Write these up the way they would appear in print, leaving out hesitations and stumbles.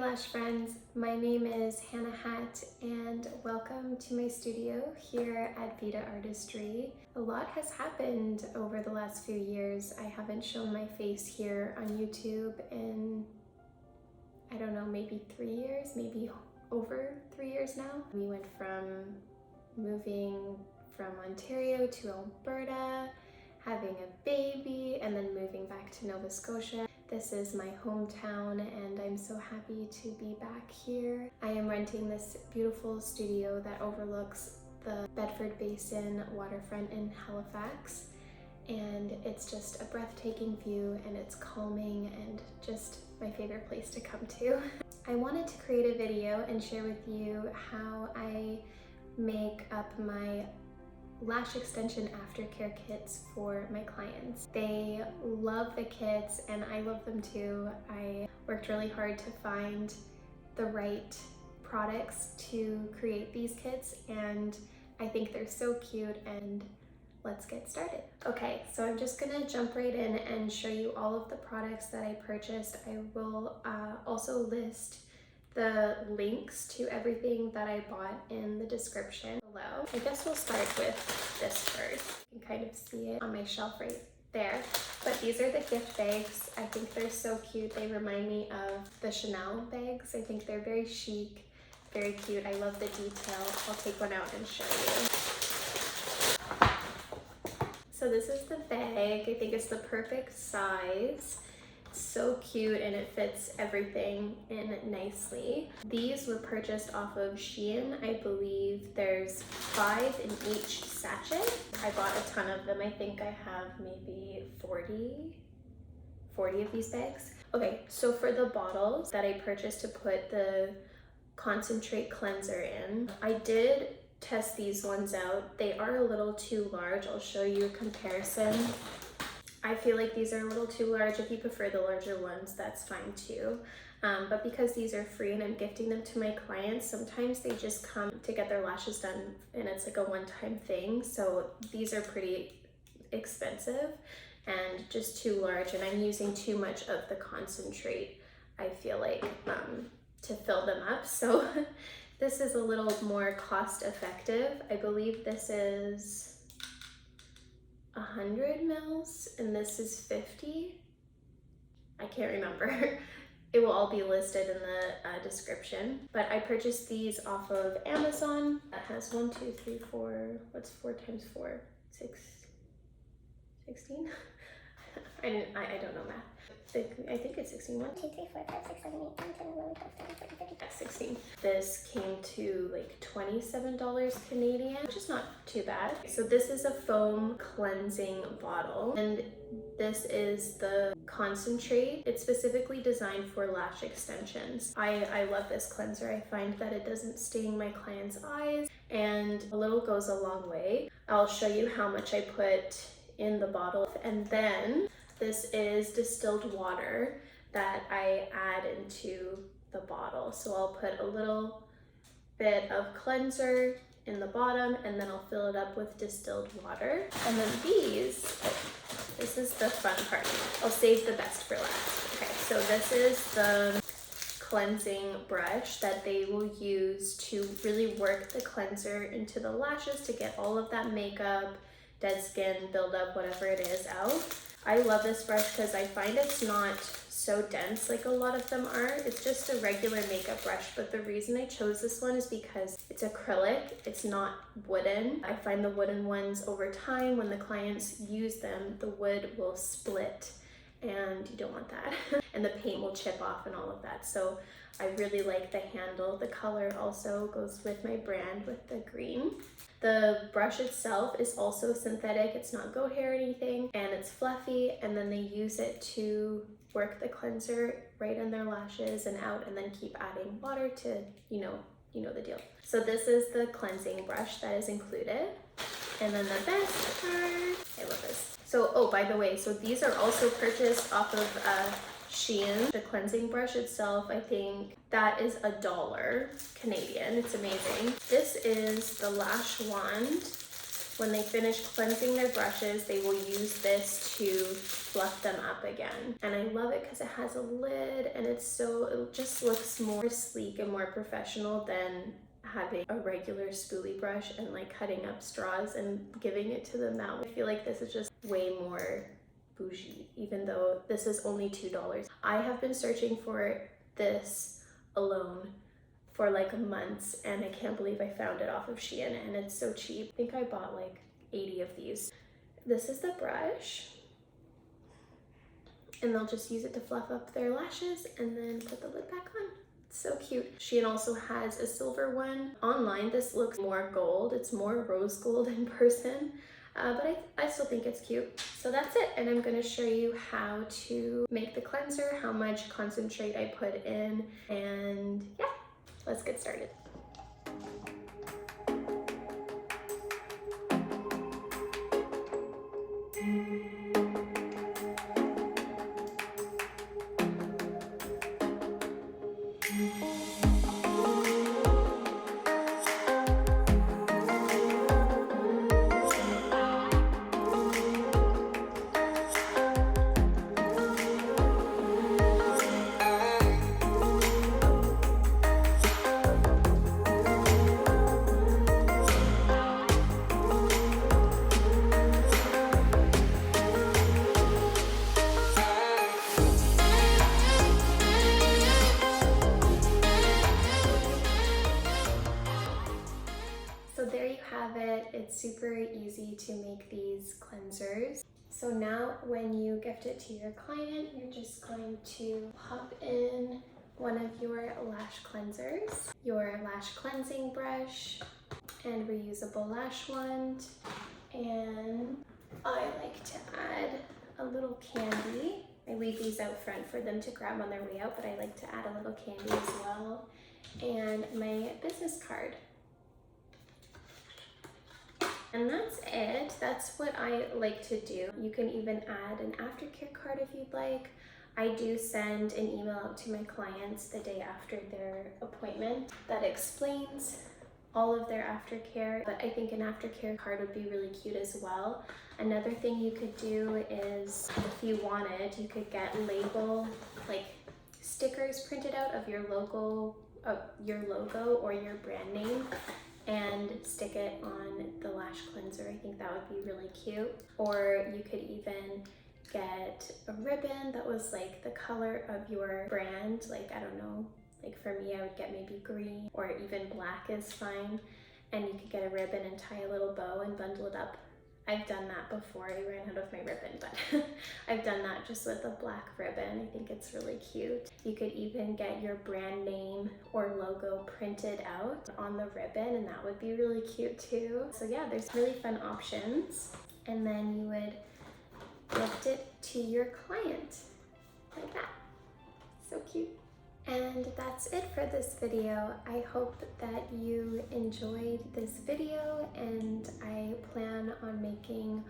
Lash Friends, my name is Hannah Hatt and welcome to my studio here at Vita Artistry. A lot has happened over the last few years. I haven't shown my face here on YouTube in, I don't know, maybe 3 years, maybe over 3 years now. We went from moving from Ontario to Alberta, having a baby, and then moving back to Nova Scotia. This is my hometown and I'm so happy to be back here. I am renting this beautiful studio that overlooks the Bedford Basin waterfront in Halifax, and it's just a breathtaking view and it's calming and just my favorite place to come to. I wanted to create a video and share with you how I make up my Lash Extension After-Care kits for my clients. They love the kits and I love them too. I worked really hard to find the right products to create these kits and I think they're so cute, and let's get started. Okay, so I'm just gonna jump right in and show you all of the products that I purchased. I will also list the links to everything that I bought in the description below. I guess we'll start with this first. You can kind of see it on my shelf right there. But these are the gift bags. I think they're so cute. They remind me of the Chanel bags. I think they're very chic, very cute. I love the detail. I'll take one out and show you. So this is the bag. I think it's the perfect size. So cute and it fits everything in nicely. These were purchased off of Shein. I believe there's 5 in each sachet. I bought a ton of them. I think I have maybe 40 of these bags. Okay, so for the bottles that I purchased to put the concentrate cleanser in, I did test these ones out. They are a little too large. I'll show you a comparison. I feel like these are a little too large. If you prefer the larger ones, that's fine too. But because these are free and I'm gifting them to my clients, sometimes they just come to get their lashes done and it's like a one-time thing. So these are pretty expensive and just too large, and I'm using too much of the concentrate, I feel like, to fill them up. So this is a little more cost effective. I believe this is 100 mils and this is 50. I can't remember. It will all be listed in the description. But I purchased these off of Amazon. That has 1, 2, 3, 4. What's 4 times 4? 16? I don't know math. I think it's 16. 1, 2, 3, 4, 5, 6, 7, 8, 9, 10, 11, 12, 13, 14, 15. That's 16. This came to like $27 Canadian, which is not too bad. So this is a foam cleansing bottle, and this is the concentrate. It's specifically designed for lash extensions. I love this cleanser. I find that it doesn't sting my clients' eyes, and a little goes a long way. I'll show you how much I put in the bottle, and then this is distilled water that I add into the bottle. So I'll put a little bit of cleanser in the bottom and then I'll fill it up with distilled water. And then this is the fun part. I'll save the best for last. Okay, so this is the cleansing brush that they will use to really work the cleanser into the lashes to get all of that makeup, dead skin, buildup, whatever it is, out. I love this brush because I find it's not so dense like a lot of them are. It's just a regular makeup brush, but the reason I chose this one is because it's acrylic, it's not wooden. I find the wooden ones over time, when the clients use them, the wood will split and you don't want that. And the paint will chip off and all of that. So I really like the handle. The color also goes with my brand with the green. The brush itself is also synthetic. It's not goat hair or anything, and it's fluffy, and then they use it to work the cleanser right in their lashes and out, and then keep adding water to, you know the deal. So this is the cleansing brush that is included. And then the best part, I love this. So, oh, by the way, so these are also purchased off of Shein. The cleansing brush itself, I think that is $1 Canadian. It's amazing. This is the Lash Wand, when they finish cleansing their brushes, they will use this to fluff them up again. And I love it because it has a lid and it just looks more sleek and more professional than having a regular spoolie brush and like cutting up straws and giving it to them that way. I feel like this is just way more bougie, even though this is only $2. I have been searching for this alone for like months and I can't believe I found it off of Shein, and it's so cheap. I think I bought like 80 of these. This is the brush, and they'll just use it to fluff up their lashes and then put the lid back on. It's so cute. Shein also has a silver one. Online this looks more gold. It's more rose gold in person. But I still think it's cute. So that's it, and I'm going to show you how to make the cleanser, how much concentrate I put in, and yeah, let's get started. So there you have it. It's super easy to make these cleansers. So now when you gift it to your client, you're just going to pop in one of your lash cleansers, your lash cleansing brush, and reusable lash wand. And I like to add a little candy. I leave these out front for them to grab on their way out, but I like to add a little candy as well. And my business card. And that's it. That's what I like to do. You can even add an aftercare card if you'd like. I do send an email out to my clients the day after their appointment that explains all of their aftercare, but I think an aftercare card would be really cute as well. Another thing you could do is, if you wanted, you could get like stickers printed out of your logo or your brand name, and stick it on the lash cleanser. I think that would be really cute. Or you could even get a ribbon that was like the color of your brand. Like, I don't know, like for me, I would get maybe green, or even black is fine. And you could get a ribbon and tie a little bow and bundle it up. I've done that before. I ran out of my ribbon, but I've done that just with a black ribbon. I think it's really cute. You could even get your brand name or logo printed out on the ribbon, and that would be really cute too. So yeah, there's really fun options. And then you would gift it to your client like that. So cute. And that's it for this video. I hope that you enjoyed this video, and I plan on making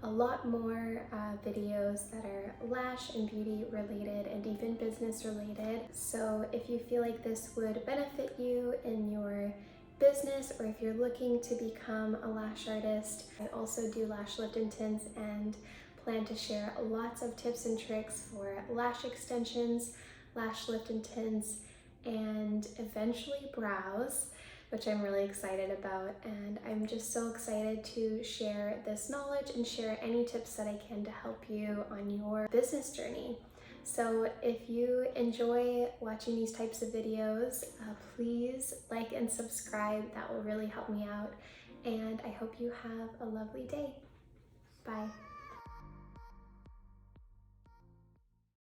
a lot more videos that are lash and beauty related and even business related. So if you feel like this would benefit you in your business, or if you're looking to become a lash artist, I also do lash lift and tints and plan to share lots of tips and tricks for lash extensions, lash lift and tints, and eventually brows, which I'm really excited about. And I'm just so excited to share this knowledge and share any tips that I can to help you on your business journey. So if you enjoy watching these types of videos, please like and subscribe. That will really help me out. And I hope you have a lovely day. Bye.